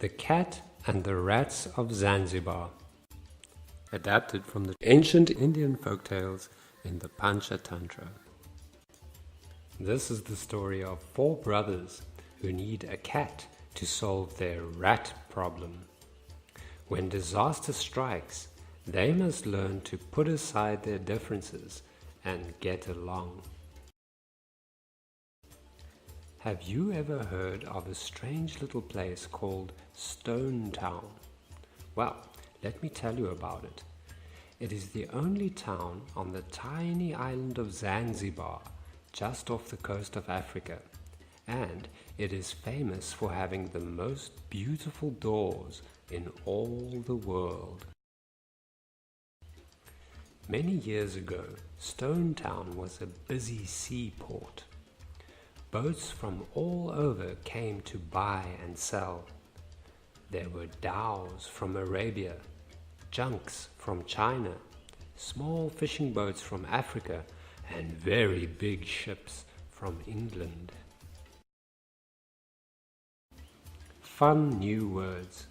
The Cat and the Rats of Zanzibar. Adapted from the ancient Indian folktales in the Panchatantra. This is the story of four brothers who need a cat to solve their rat problem. When disaster strikes, they must learn to put aside their differences and get along. Have you ever heard of a strange little place called Stone Town? Well, let me tell you about it. It is the only town on the tiny island of Zanzibar, just off the coast of Africa, and it is famous for having the most beautiful doors in all the world. Many years ago, Stone Town was a busy seaport. Boats from all over came to buy and sell. There were dhows from Arabia, junks from China, small fishing boats from Africa, and very big ships from England. Fun new words.